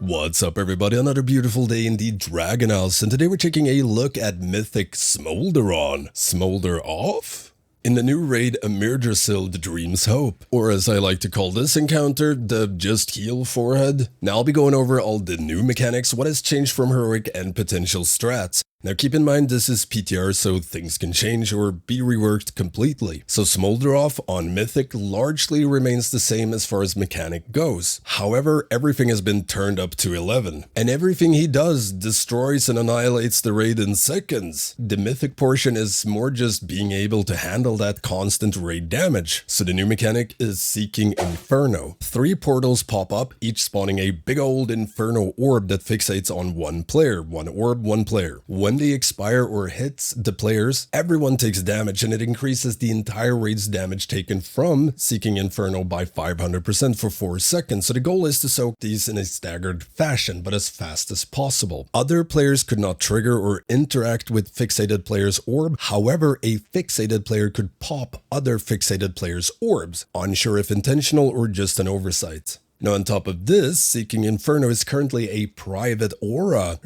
What's up everybody, another beautiful day in the Dragon House, and today we're taking a look at Mythic Smolderon. Smolder off? In the new raid Amirdrassil, the Dream's Hope, or as I like to call this encounter, the Just Heal forehead. Now I'll be going over all the new mechanics, what has changed from heroic and potential strats. Now keep in mind this is PTR, so things can change or be reworked completely. So Smolder off on Mythic largely remains the same as far as mechanic goes. However, everything has been turned up to 11. And everything he does destroys and annihilates the raid in seconds. The Mythic portion is more just being able to handle that constant raid damage. So the new mechanic is Seeking Inferno. 3 portals pop up, each spawning a big old Inferno orb that fixates on one player. One orb, one player. When they expire or hits the players, everyone takes damage, and it increases the entire raid's damage taken from Seeking Inferno by 500% for 4 seconds. So the goal is to soak these in a staggered fashion, but as fast as possible. Other players could not trigger or interact with fixated players' orb. However, a fixated player could pop other fixated players' orbs, unsure if intentional or just an oversight. Now on top of this, Seeking Inferno is currently a private aura.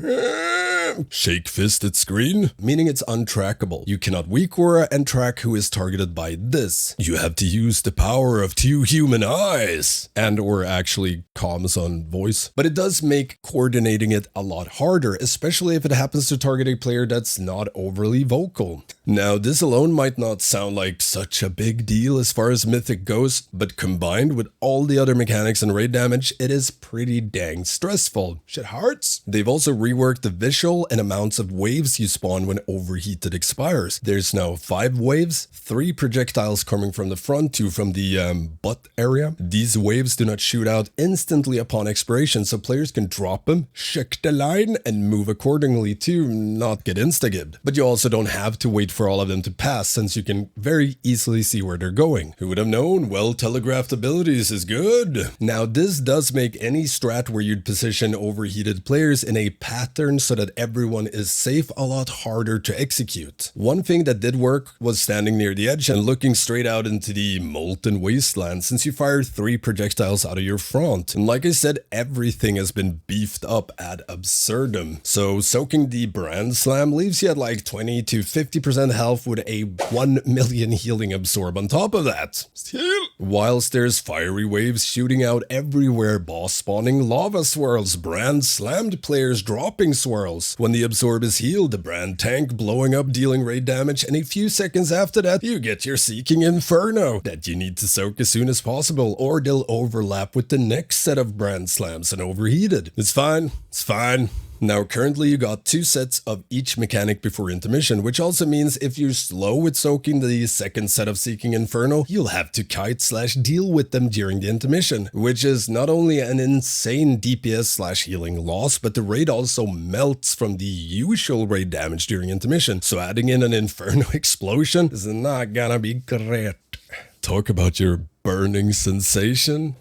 Shake fist at screen, meaning it's untrackable. You cannot weak aura and track who is targeted by this. You have to use the power of 2 human eyes, and or actually comms on voice. But it does make coordinating it a lot harder, especially if it happens to target a player that's not overly vocal. Now this alone might not sound like such a big deal as far as Mythic goes, but combined with all the other mechanics and raid damage, it is pretty dang stressful. Shit hurts. They've also reworked the visual and amounts of waves you spawn when overheated expires. There's now 5 waves, 3 projectiles coming from the front, 2 from the butt area. These waves do not shoot out instantly upon expiration, so players can drop them, check the line, and move accordingly to not get insta-gibbed. But you also don't have to wait for all of them to pass, since you can very easily see where they're going. Who would have known? Well telegraphed abilities is good. Now this does make any strat where you'd position overheated players in a pattern so that everyone is safe a lot harder to execute. One thing that did work was standing near the edge and looking straight out into the molten wasteland, since you fire 3 projectiles out of your front. And like I said, everything has been beefed up ad absurdum. So soaking the brand slam leaves you at like 20 to 50% health with a 1 million healing absorb on top of that. Heal! Whilst there's fiery waves shooting out everywhere, boss spawning lava swirls, brand slammed players dropping swirls. When the absorb is healed, the brand tank blowing up dealing raid damage, and a few seconds after that you get your Seeking Inferno that you need to soak as soon as possible, or they'll overlap with the next set of brand slams and overheated. It's fine, it's fine. Now currently you got 2 sets of each mechanic before intermission, which also means if you're slow with soaking the second set of Seeking Inferno, you'll have to kite/deal with them during the intermission, which is not only an insane DPS/healing loss, but the raid also melts from the usual raid damage during intermission, so adding in an Inferno explosion is not gonna be great. Talk about your burning sensation.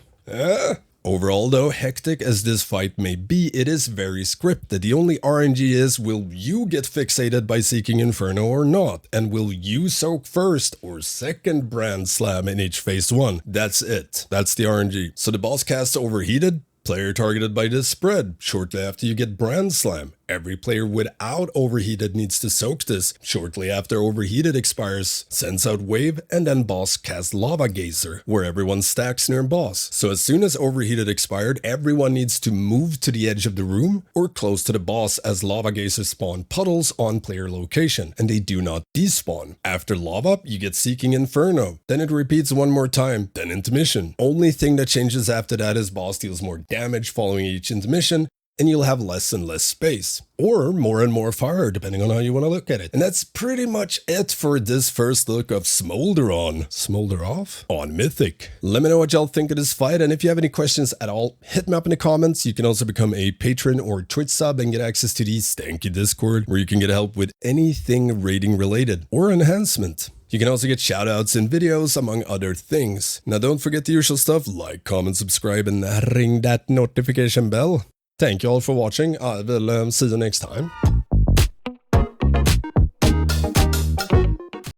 Overall though, hectic as this fight may be, it is very scripted. The only RNG is, will you get fixated by Seeking Inferno or not? And will you soak first or second brand slam in each phase 1? That's it. That's the RNG. So the boss casts overheated, player targeted by this spread. Shortly after you get brand slam. Every player without overheated needs to soak this. Shortly after overheated expires, sends out wave, and then boss casts lava geyser, where everyone stacks near boss. So as soon as overheated expired, everyone needs to move to the edge of the room or close to the boss, as lava geyser spawn puddles on player location, and they do not despawn. After lava, you get Seeking Inferno. Then it repeats one more time, then intermission. Only thing that changes after that is boss deals more damage following each intermission, and you'll have less and less space, or more and more fire, depending on how you want to look at it. And that's pretty much it for this first look of Smolderon. Smolder off? On Mythic. Let me know what y'all think of this fight, and if you have any questions at all, hit me up in the comments. You can also become a patron or Twitch sub and get access to the Stankie Discord, where you can get help with anything raiding related, or enhancement. You can also get shoutouts in videos, among other things. Now don't forget the usual stuff, like, comment, subscribe, and ring that notification bell. Thank you all for watching. I will see you next time.